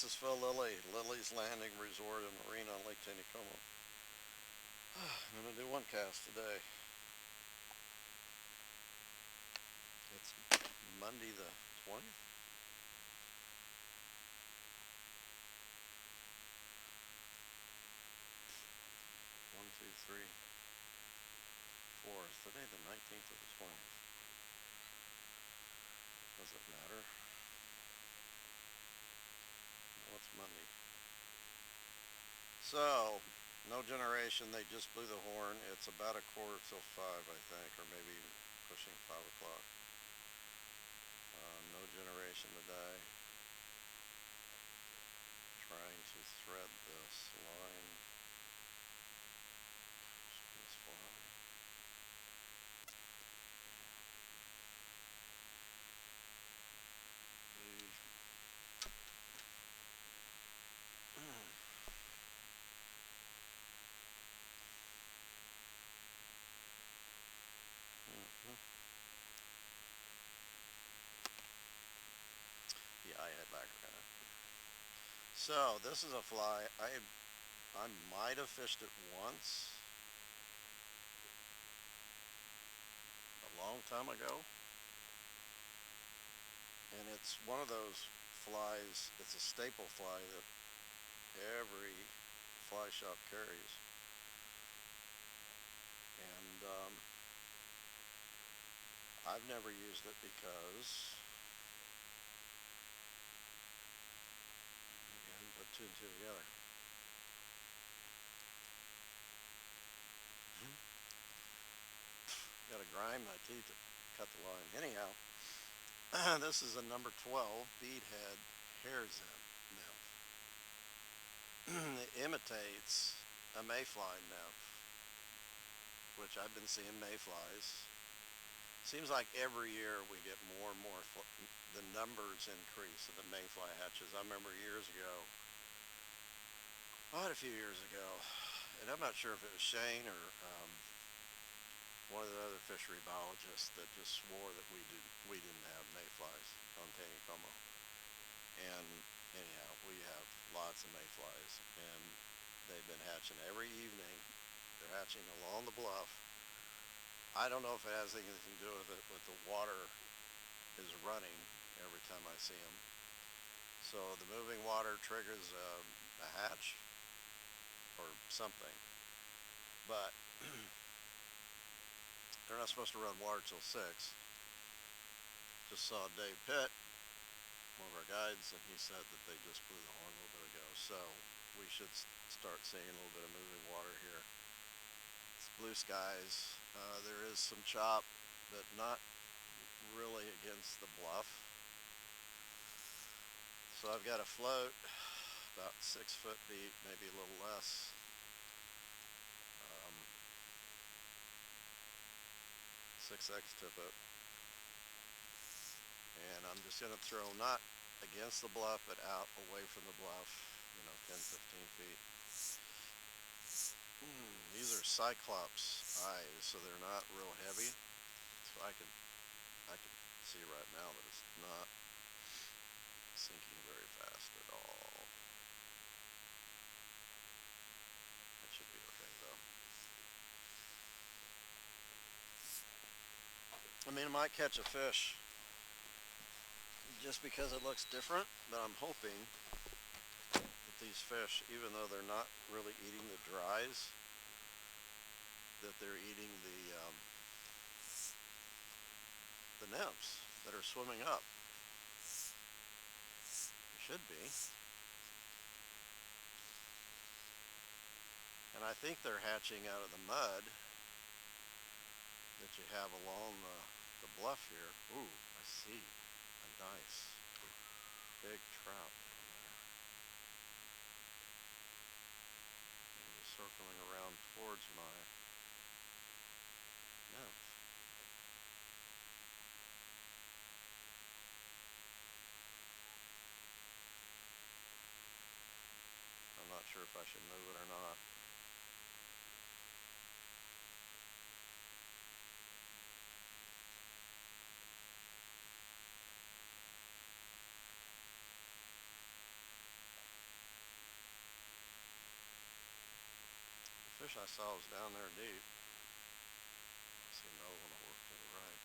this is Phil Lilley, Lilley's Landing Resort in Marina on Lake Taneycomo. I'm going to do one cast today. It's Monday the 20th. One, two, three, four. Is today the 19th or the 20th? Does it matter? What's Monday? So, no generation, they just blew the horn. It's about 4:45, I think, or maybe pushing 5 o'clock. No generation today. Trying to thread this line. This fly. Yeah, I had lacquer in it. So this is a fly. I might have fished it once a long time ago, and it's one of those flies. It's a staple fly that every fly shop carries, and I've never used it because again, put two and two together. Got to grind my teeth to cut the line. Anyhow, this is a number 12 beadhead hare's nymph. It imitates a Mayfly nymph, which I've been seeing Mayflies. Seems like every year we get more and more, the numbers increase of the Mayfly hatches. I remember years ago, quite a few years ago, and I'm not sure if it was Shane or one of the other fishery biologists that just swore that we didn't have Mayflies on Taneycomo. And anyhow, we have lots of Mayflies, and they've been hatching every evening. They're hatching along the bluff. I don't know if it has anything to do with it, but the water is running every time I see them. So the moving water triggers a hatch or something. But they're not supposed to run water till 6. Just saw Dave Pitt, one of our guides, and he said that they just blew the horn a little bit ago. So we should start seeing a little bit of moving water here. It's blue skies. There is some chop, but not really against the bluff. So I've got a float, about 6 foot deep, maybe a little less. 6X tippet, and I'm just going to throw not against the bluff but out away from the bluff, 10-15 feet. These are Cyclops eyes, so they're not real heavy, so I can see right now that it's not sinking very fast at all. That should be okay though. I mean, I might catch a fish just because it looks different, but I'm hoping that these fish, even though they're not really eating the dries, that they're eating the nymphs that are swimming up. They should be. And I think they're hatching out of the mud that you have along the bluff here. Ooh, I see a nice big trout down there. And he's circling around towards my nymph. I'm not sure if I should move it or not. Fish I saw was down there deep. See another one will work to the right.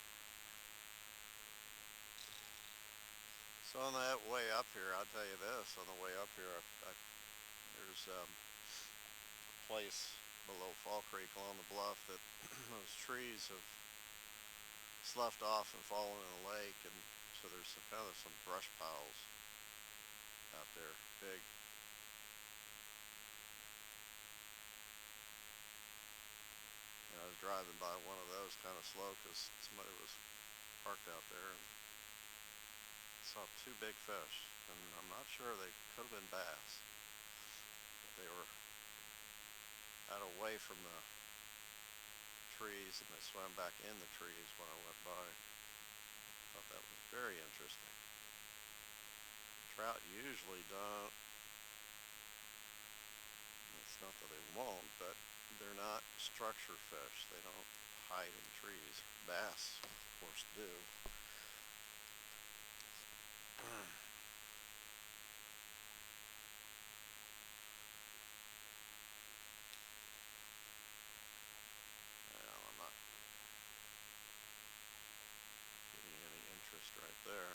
So on that way up here, I'll tell you this, on the way up here, there's a place below Fall Creek along the bluff that those trees have sloughed off and fallen in the lake, and so there's some kind of some brush piles out there, big. And I was driving by one of those kind of slow because somebody was parked out there and saw two big fish, and I'm not sure, they could have been bass, but they were out away from the trees and they swam back in the trees when I went by. I thought that was very interesting. Trout usually don't, it's not that they won't, but they're not structure fish. They don't hide in trees. Bass, of course, do. Well, I'm not getting any interest right there.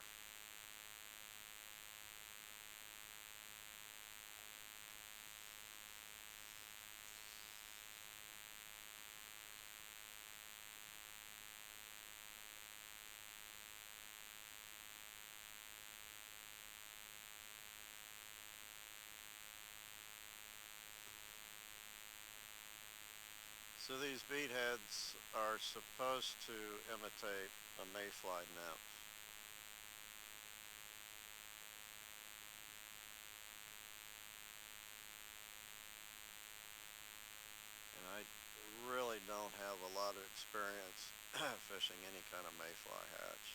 So these bead heads are supposed to imitate a Mayfly nymph. And I really don't have a lot of experience fishing any kind of Mayfly hatch.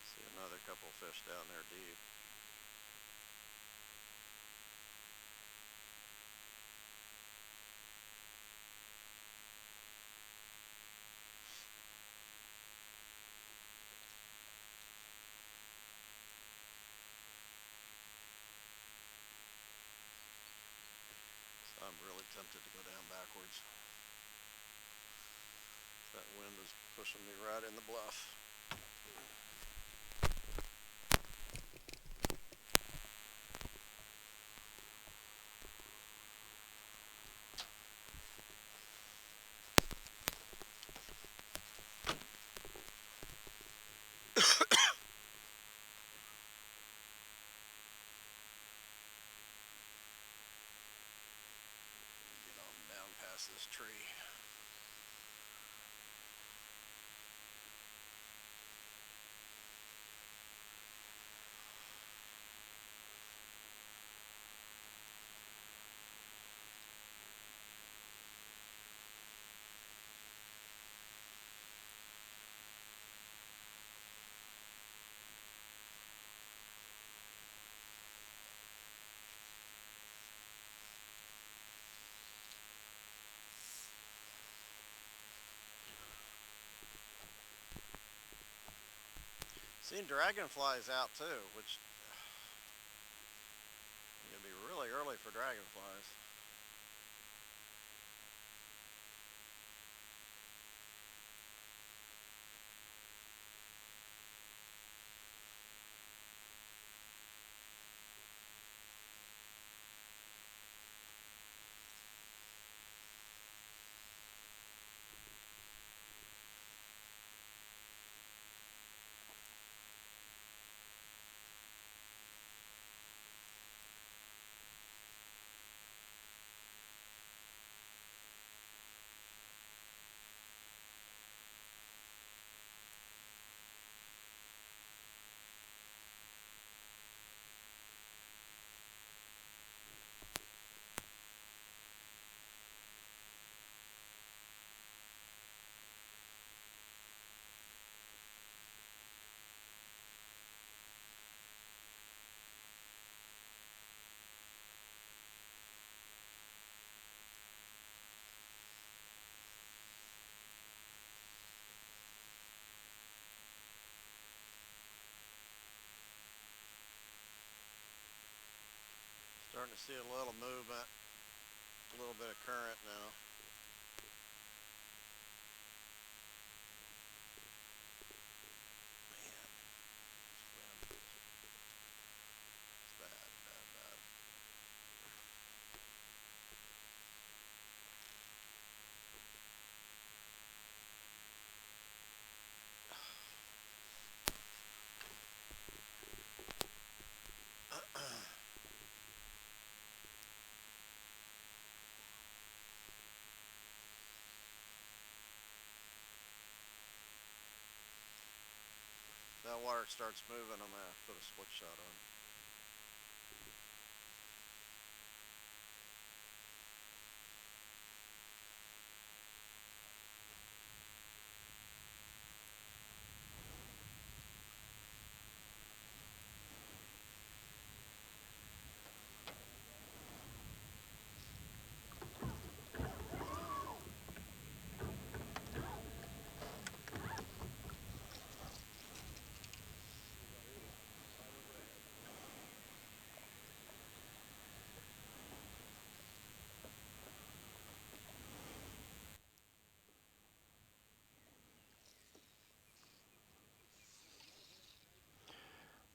See another couple fish down there deep. So I'm really tempted to go down backwards. That wind is pushing me right in the bluff. Get on down past this tree. Seen dragonflies out too, which it'd be really early for dragonflies. Starting to see a little movement, a little bit of current now. Man, this wind is bad, bad, bad. That water starts moving, I'm gonna put a split shot on.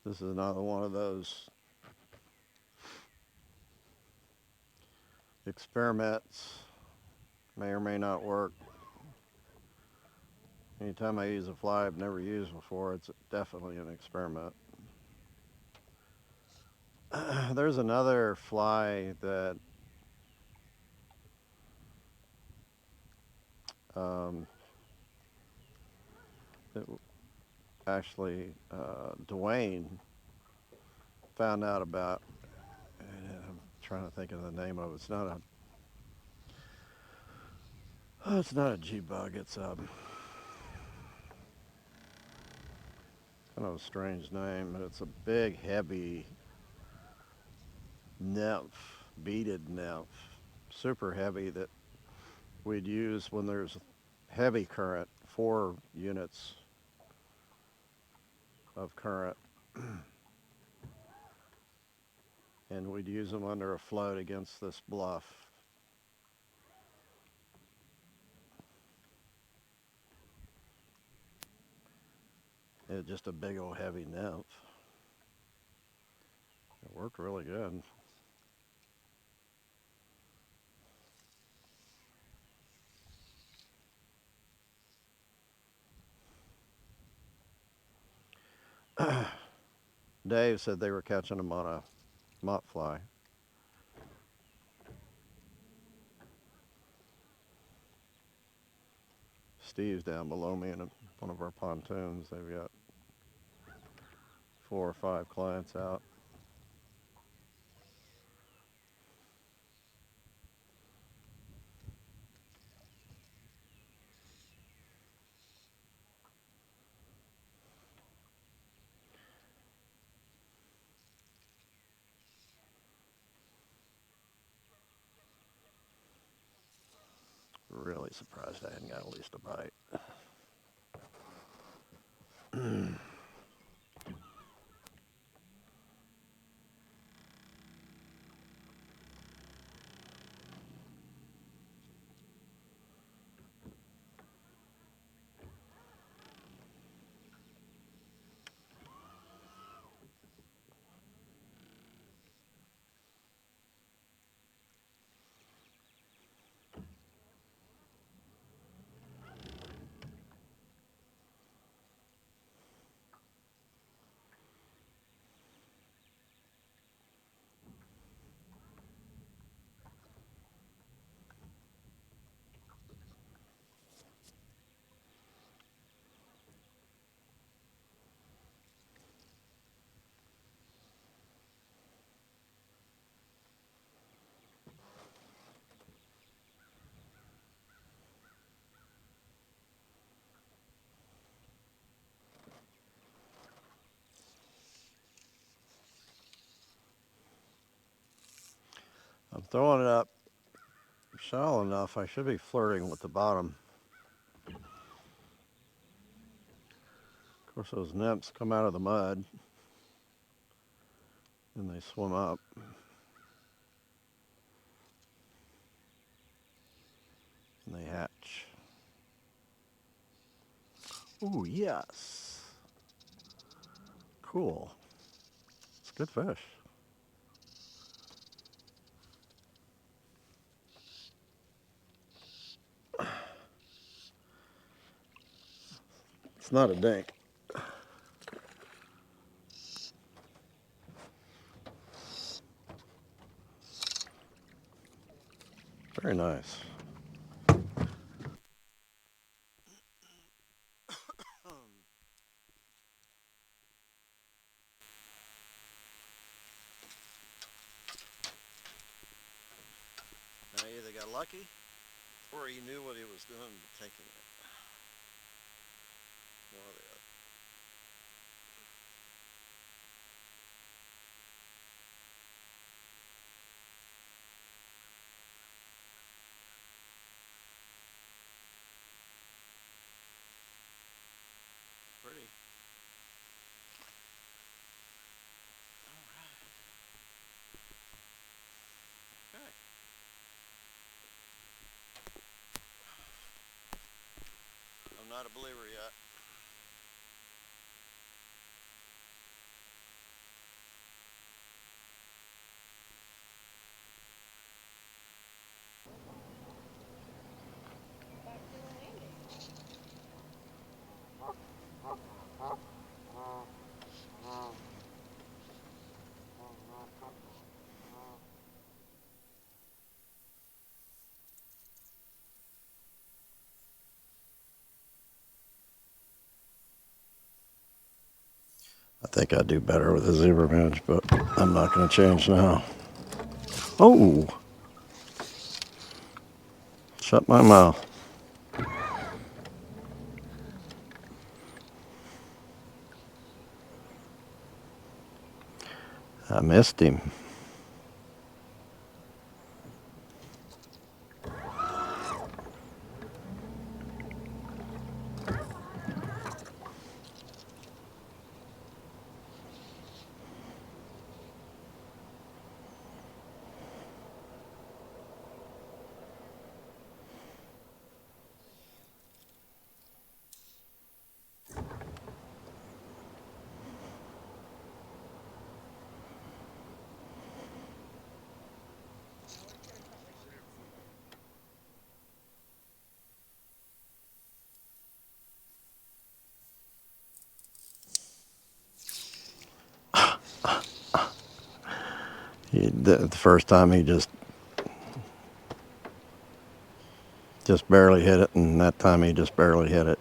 This is another one of those experiments. May or may not work. Anytime I use a fly I've never used before, it's definitely an experiment. There's another fly that um, that actually Dwayne found out about, and I'm trying to think of the name of it. It's not a G bug. It's kind of a strange name, but it's a big, heavy nymph, beaded nymph, super heavy that we'd use when there's heavy current, 4 units of current, and we'd use them under a float against this bluff. It's just a big old heavy nymph. It worked really good. Dave said they were catching them on a Mayfly. Steve's down below me in one of our pontoons. They've got 4 or 5 clients out. Really surprised I hadn't got at least a bite. I'm throwing it up shallow enough. I should be flirting with the bottom. Of course, those nymphs come out of the mud and they swim up. Oh, yes. Cool. It's a good fish. It's not a dink. Very nice. Now, he either got lucky or he knew what he was doing taking it. One or the other. Pretty. All right. Okay. I'm not a believer yet. I think I do better with a zebra midge, but I'm not going to change now. Oh! Shut my mouth. I missed him. The first time he just barely hit it, and that time he just barely hit it.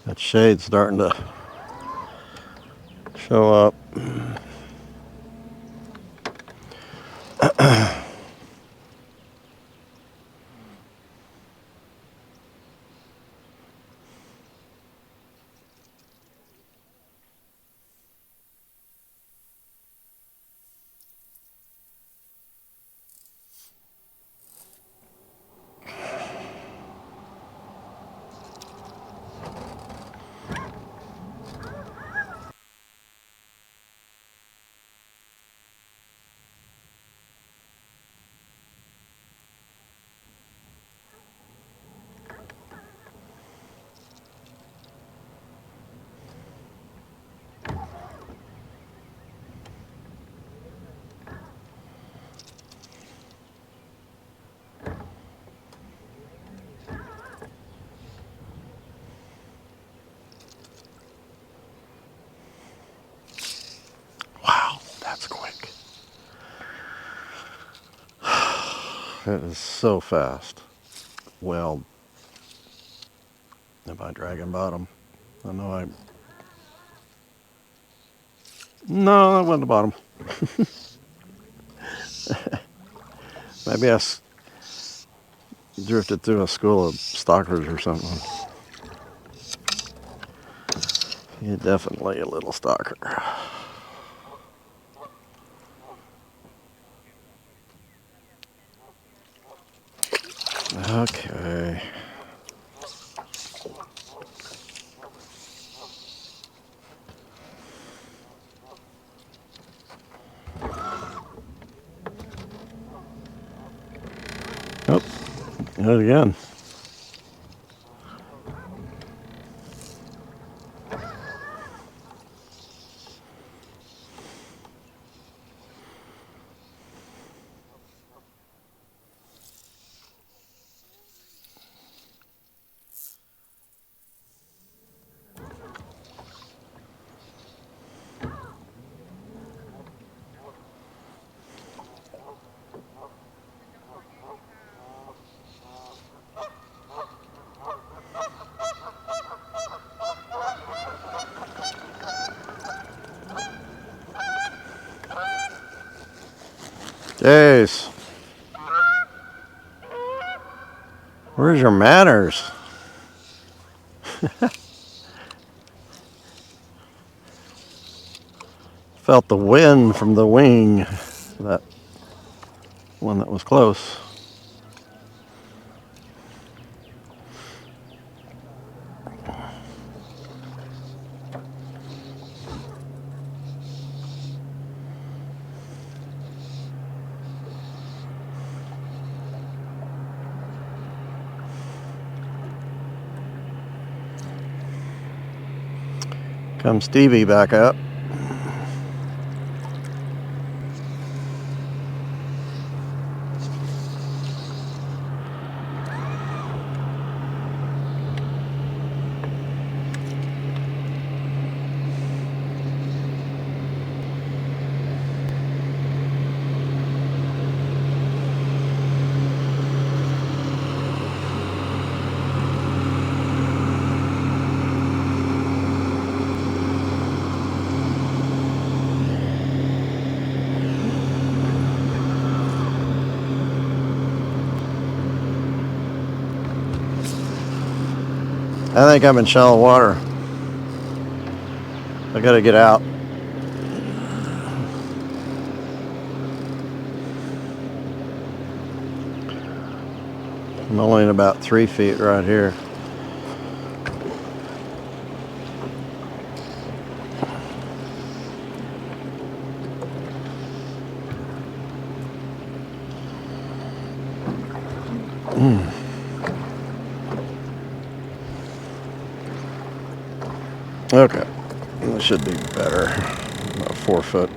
That shade's starting to show up. it is so fast. Well, am I dragging bottom? I know I... No, that wasn't the bottom. Maybe I drifted through a school of stalkers or something. You're definitely a little stalker. Okay. Oh, hit it again. Jace, where's your manners? Felt the wind from the wing, that one that was close. Comes Stevie back up. I think I'm in shallow water. I gotta get out. I'm only in about 3 feet right here. Okay, that should be better. About 4 foot.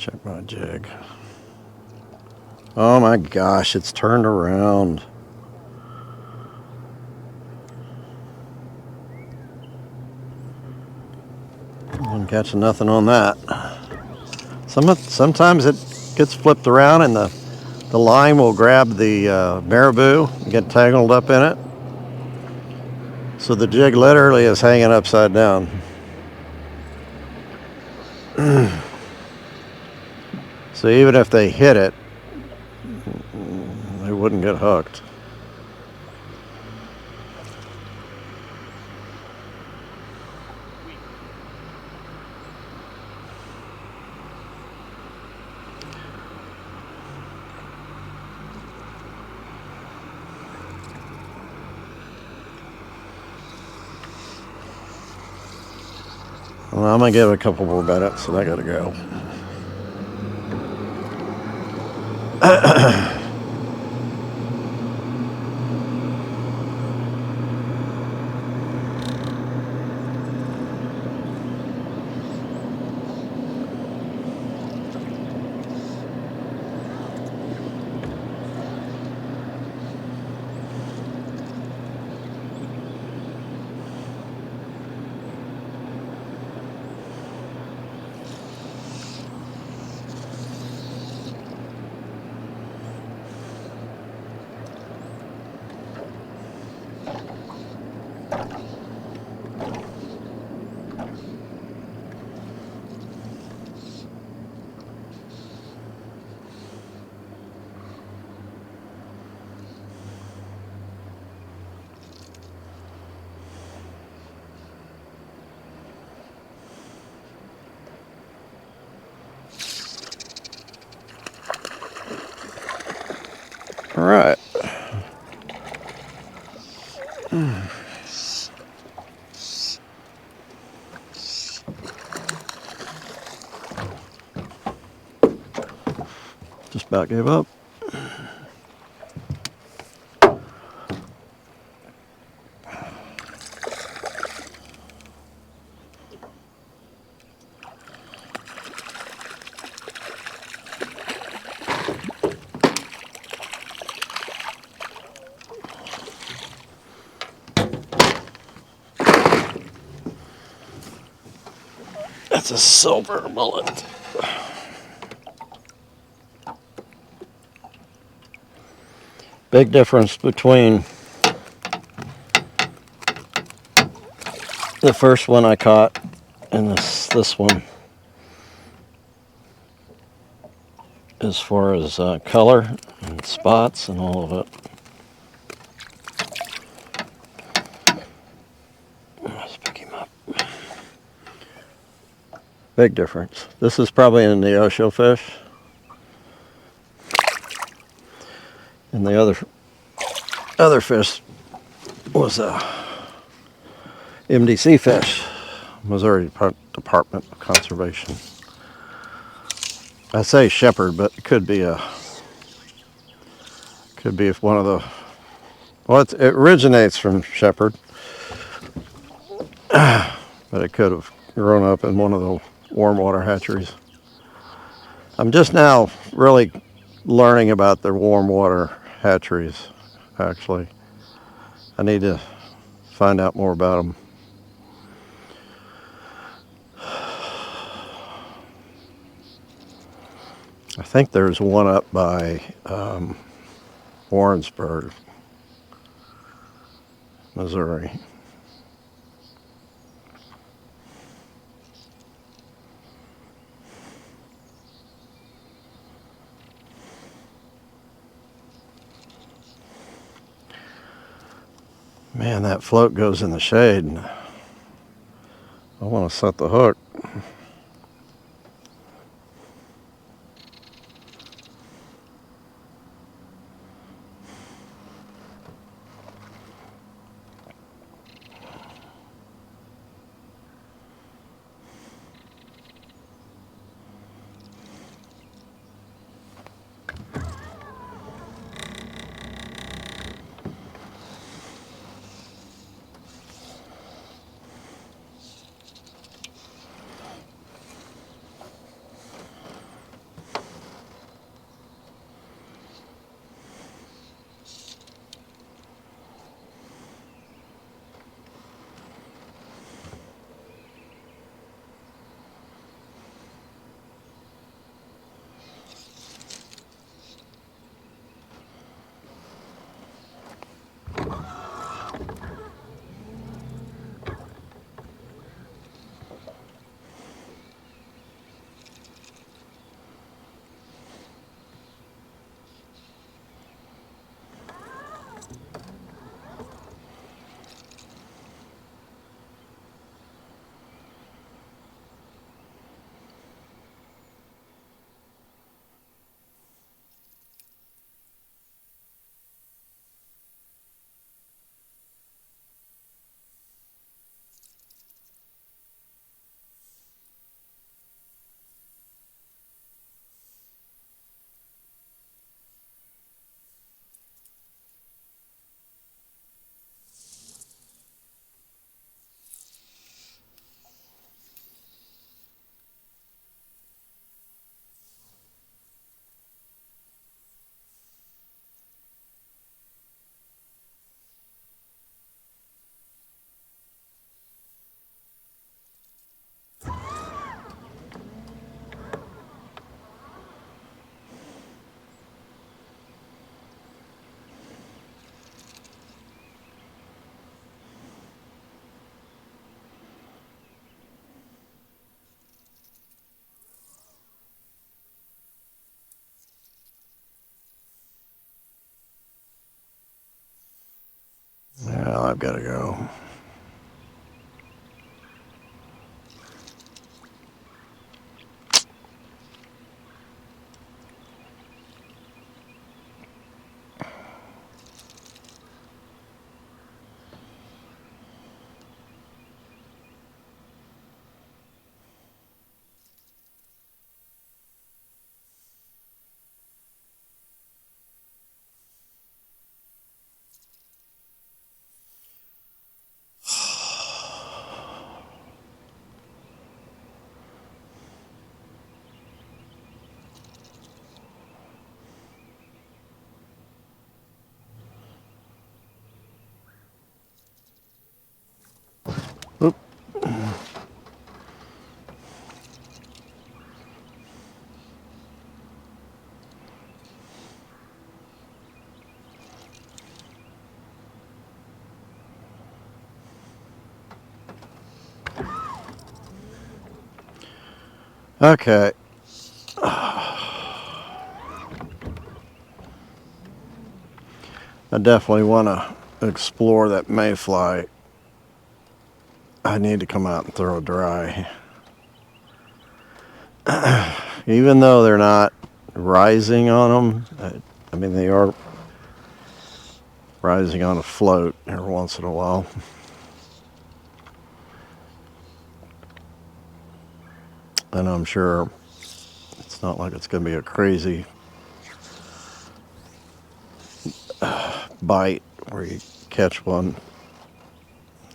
Check my jig. Oh my gosh, it's turned around. catching nothing on that. Sometimes it gets flipped around and the line will grab the marabou and get tangled up in it. So the jig literally is hanging upside down. So even if they hit it, they wouldn't get hooked. Well, I'm gonna give it a couple more minutes, and I gotta go. All right. Just about gave up. That's a silver bullet. Big difference between the first one I caught and this one as far as color and spots and all of it. Let's pick him up. Big difference. This is probably an Neosho fish. And the other fish was a MDC fish, Missouri Department of Conservation. I say shepherd, but it could be one of the. Well, it originates from shepherd, but it could have grown up in one of the warm water hatcheries. I'm just now really learning about the warm water hatcheries, actually. I need to find out more about them. I think there's one up by Warrensburg, Missouri. Man, that float goes in the shade. I want to set the hook. I've got to go. Oop. Okay. I definitely want to explore that Mayfly. I need to come out and throw dry. Even though they're not rising on them, I mean, they are rising on a float every once in a while. And I'm sure it's not like it's going to be a crazy bite where you catch one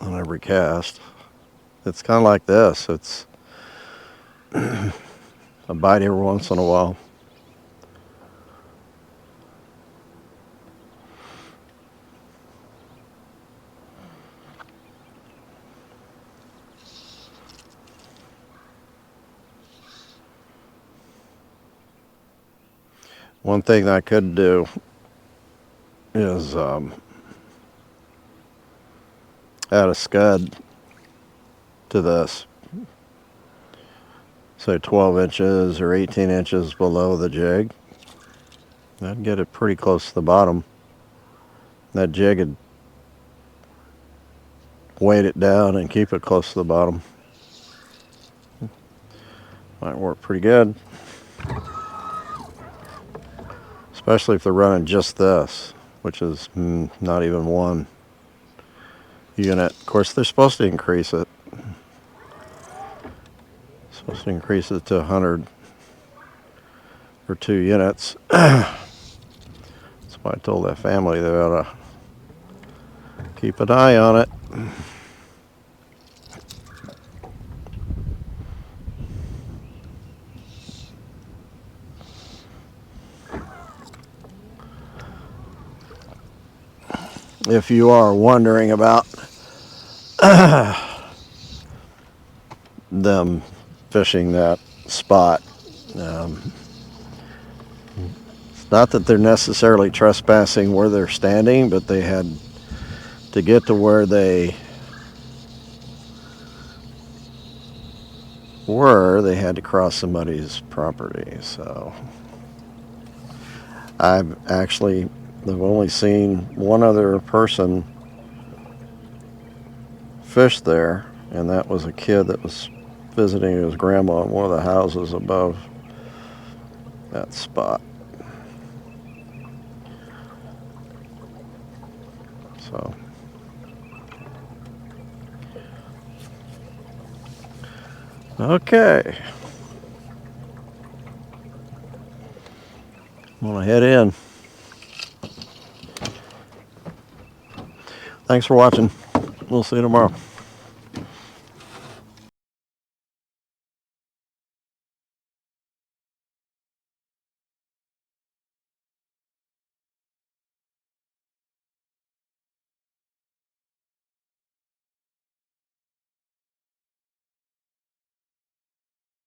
on every cast. It's kind of like this. It's a bite every once in a while. One thing I could do is add a scud to this. Say 12 inches or 18 inches below the jig. That'd get it pretty close to the bottom. That jig would weight it down and keep it close to the bottom. Might work pretty good. Especially if they're running just this, which is not even one unit. Of course, they're supposed to increase it. Supposed to increase it to 100 or 2 units. That's why I told that family they ought to keep an eye on it. If you are wondering about them fishing that spot, it's not that they're necessarily trespassing where they're standing, but they had to get to where they were, they had to cross somebody's property. So I've only seen one other person fish there, and that was a kid that was visiting his grandma in one of the houses above that spot. So okay, I'm gonna head in. Thanks for watching. We'll see you tomorrow.